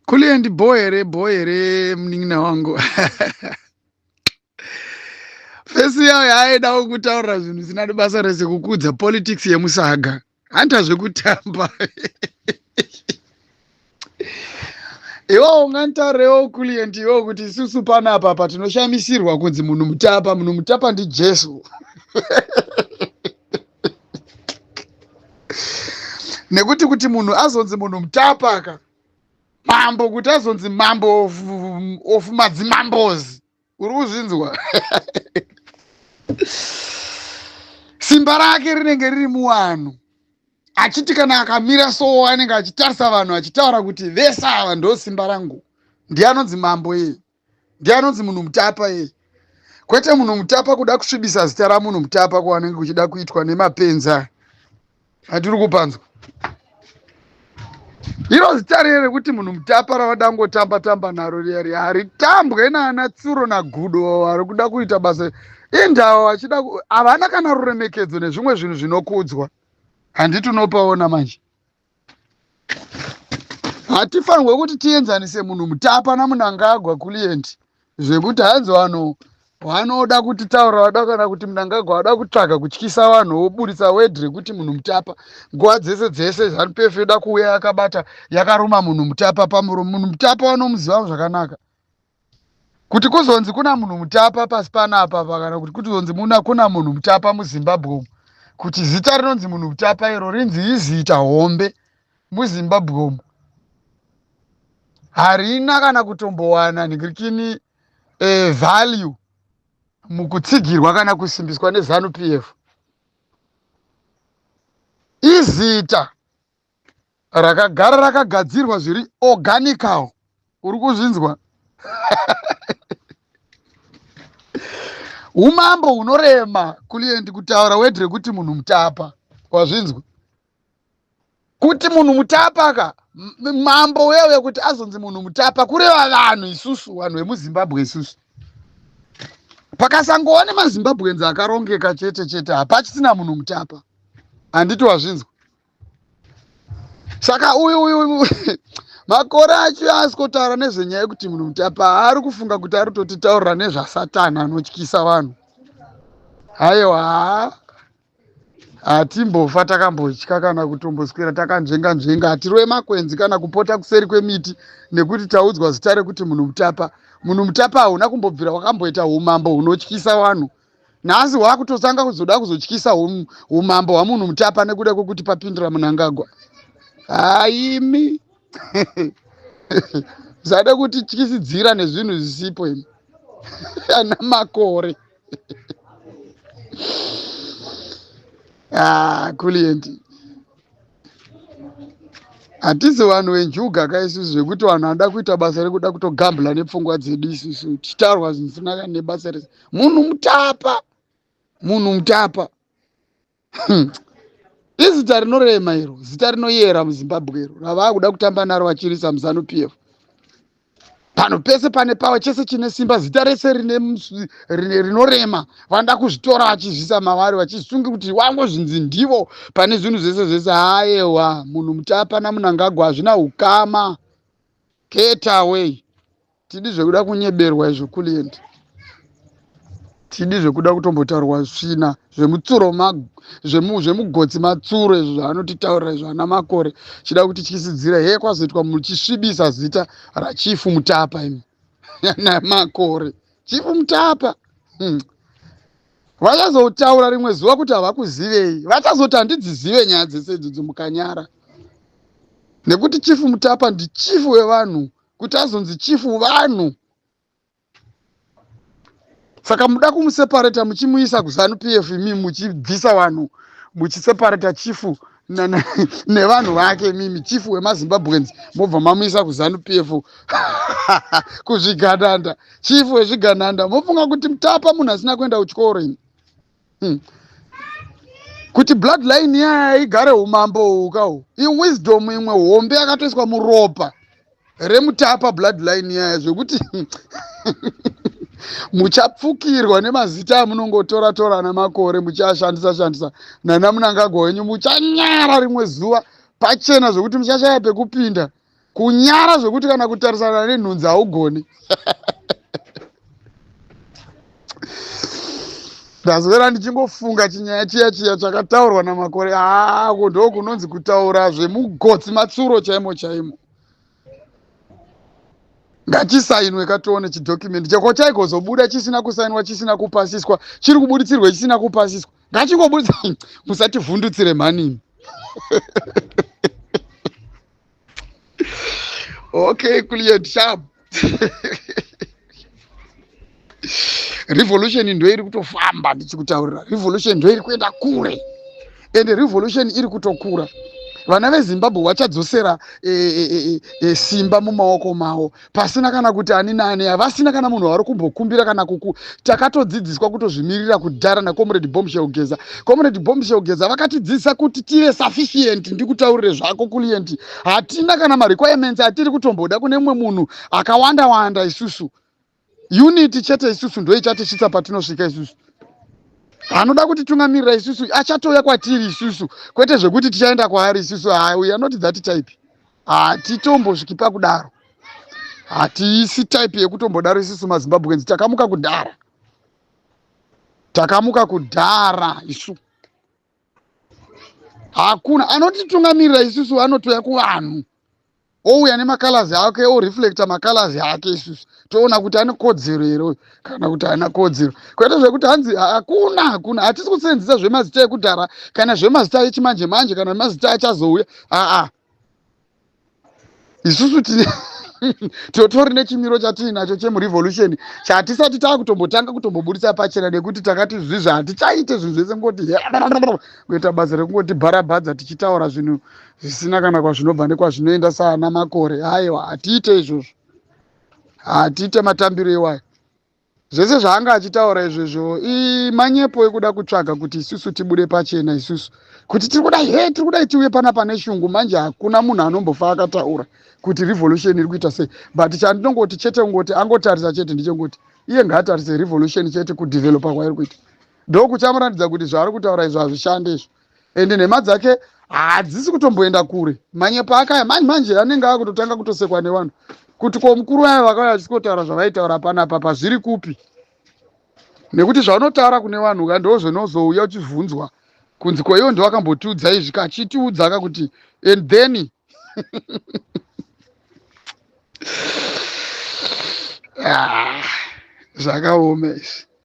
Kuliendi bohere munin'ina wangu. Fesi yayo yaaidawo kutaurira zvinhu zvisina basa rese kukudza politics yemusaga. Hanta zvekutamba. Iwo unganditaurirewo Kuliendi iwo kuti isusu panapa patinoshamisirwa kunzi munhu mutapa ndiJesu. Nekuti kuti munhu azonzi munhu mutapa ka. Mambo kuti azonzi mambo of madzimambozi. Uri kuzvinzwa? Simba rake rinenge riri muvanhu. Achiti kana akamira so anenge achitarisa vanhu achitaura kuti vese ava ndo simba rangu. Ndiye anonzi mambo iye. Ndiye anonzi munhu mutapa iye. Kwete munhu mutapa kuda kusvibisa zita ramunhu mutapa kwaanenge kuchida kuitwa nemapenza. Hatiri kupanzwa. Iro zita rekuti munhu mutapa ravadangotamba naro riya haritambwe naana Tsuro naGudo vari kuda kuita basa indao vachida havana kana ruremekedzo nezvimwe zvinhu zvinokudzwa. Handiti unopaona manje. Hatifanirwe kuti tienzanise munhu mutapa naMnangagwa Kuliendi zvekuti hanzi vanoda kutitaura vada kana kuti Mnangagwa vada kutsvaga kutyisa vanhu voburitsa wedhi rekuti munhu mutapa nguva dzese ZANU-PF yoda kuuya yakabata yakaruma munhu mutapa pamuromo. Munhu mutapa vanomuziva zvakanaka. Kuti kuzonzi kuna munhu mutapa pasi panapa kana kuti kuzonzi kuna munhu mutapa muZimbabwe kuti zita rinonzi munhu mutapa iro rinzi izita hombe muZimbabwe harina kana kutombowana ndirikini value mukutsigirwa kana kusimbiswa neZANU-PF. Izita rakagara rakagadzirwa zviri organical. Uri kuzvinzwa? Umambo hunorema Kuliendi kutaura wedhi rekuti munhu mutapa. Wazvinzwa? Kuti munhu mutapa ka mambo wewe kuti azonzi munhu mutapa kureva vanhu isusu vanhu vemuZimbabwe isusu. Pakasangoone maZimbabwenzi akarongeka chete hapachisina munhu mutapa. Handiti wazvinzwa? Saka uyu makore acho asikotaura nezvenyaya yekuti munhu mutapa ari kufunga kuti ari kutotitaurira nezvasatani anotyisa vanhu. Haiwa hatimbofa takambotya kana kutomboswera takanzvenga hatirwe makwenzi kana kupota kuseri kwemiti nekuti taudzwa zita rekuti munhu mutapa. Munhu mutapa hauna kumbobvira wakamboita umambo hunotyisa vanhu. Nhasi hwakutosanga kuzoda kuzotyisa umambo hwamunhu mutapa nekuda kwekuti papindura Mnangagwa. Haimi. Zade kuti tyisidzira nezvinhu zvisipo imi. Ana makore. Kuliendi. Hatisi vanhu venjuga kaisusu zvekuti vanhu vanoda kuita basa rekuda kutogambula nepfungwa dzedu isusu tichitaurwa zvinosina nebasa rese. Munhu mutapa. Munhu mutapa. Izita rinorema iro, zita rinoyera muZimbabwe iro ravaakuda kutamba naro vachirisa muZANU-PF. Pano pese pane pawa chese chine simba zita rese rinorema vanoda kuzvitora vachizvisa mavari vachisunga kuti wangozvinzi ndivo pane zvinhu zvese. Hayewa munhu mutapa naMnangagwa hazvina ukama. Get away. Tidi zvekuda kunyeberwa izvo Kuliendi. Tidi zvekuda kutombotaurwa svina zvemutsuro zvemugotsi matsuro izvo zvaanotitaurira izvo ana makore chida kuti tyisidzira kwazoitwa muchisvibisa zita rachifu mutapa imi. Ana makore chifu mutapa. Vachazotaura rimwe zuva kuti havakuzivei. Vachazoti handidzizive nyaya dzese idzodzo mukanyara. Nekuti chifu mutapa ndichifu wevanhu kuti azonzi chifu vanhu. Saka muda kumuseparata muchimuisa kuZANU-PF imi muchibvisa vanhu muchiseparata chifu nevanhu vake mimi chifu wemaZimbabwenzi mobva mamuisa kuZANU-PF kuzvigananda chifu wezvigananda mofunga kuti mutapa munhu asina kuenda kuchikoro imi. Kuti bloodline yaya igare umambo ukawo iwisdom imwe hombe yakatoiswa muropa remutapa bloodline yaya zvekuti muchapfukirwa nemazita amunongotora namakore muchashandisa nana Mnangagwa wenyu muchanyara rimwe zuva pachena zvokuti muchashaya pekupinda kunyara zvekuti kana kutarisana nenhunzi haugoni. ndazovera ndichingofunga chinyaya chiya chakataurwa namakore ako ndo kunonzi kutaura zvemugotsi matsuro chaimo chaimo. Ngachisainwe katione chidhokumendi cheko chaigozobuda chisina kusainwa chisina kupasiswa chiri kubuditsirwe chisina kupasiswa. Ngachingobuditsa musativhundutsire mhanini. Okay, Client sharp. Revolution ndo iri kutofamba ndichikutaurira. Revolution ndo iri kuenda kure. Ende revolution iri kutokura. Vana veZimbabwe vachadzosera simba mumaoko mavo pasina kana kuti ani nani, havasina kana munhu vari kumbokumbira kana takatodzidziswa kutozvimirira kudhara naComrade Bombshell Geza. Comrade Bombshell Geza vakatidzidzisa kuti tive sufficient. Ndikutaurire zvako Client, hatina kana marequirements atiri kutomboda kune mumwe munhu akawanda wanda. Isusu unity chete isusu ndo ichatichitsa patinosvika isusu. Anoda kuti tungamirira isusu achatouya kwatiri isusu, kwete zvekuti tichaenda kwaari isusu. We are not that type. Hatitombosviki pakudaro. Hatiisi type yekutombodaro isusu maZimbabweans. Takamuka kudhara. Takamuka kudhara isu. Hakuna anotitungamirira isusu, anotoya kuvanhu ouya nemakalazi ake oreflecta makalazi ake. Isusu toona kuti ane kodzero here kana kuti haana kodzero, kwete zvekuti hanzi hakuna. Hatisi kusenzesa zvemazita ekudhara kana zvemazita echimanje manje kana mazita achazouya. Isusu totori nechimiro chatiinacho chemurevolution chatisati takutombotanga kutombobudisa pachena, nekuti takati zvizvi hatichaite zvinhu zvese ngoti kuita basa rekungoti bharabhadza tichitaura zvinhu zvisina kana kwazvinobva nekwazvinoenda saana makore. Aiwa, hatiite izvozvo. Hatiite matambiro iwayo. Zvese zvaanga achitaura izvozvo manyepo ekuda kutsvaga kuti isusu tibude pachena. Isusu kuti tiri kudai tiuye panapa neshungu. Manje hakuna munhu anombofa akataura kuti revolution iri kuita sei. But chandinongoti chete kungoti angotarisa chete ndichongoti iye ngaatarise revolution chete kudevelopa kwairi kuita. Ndo kuchamuratidza kuti zvaari kutaura izvo hazvishande izvo. Ende nhema dzake hadzisi kutomboenda kure. Manyepo akaya manje anenge akutotanga kutosekwa nevanhu kuti ko mukuru wayo vakauya vachikotaura zvavaitaura panapa pazviri kupi, nekuti zvaunotaura kune vanhu ndozvinozouya uchivhunzwa kunzi ko iwo ndowakambotiudza izvi, kachitiudza kakuti and then zvakaoma izvi.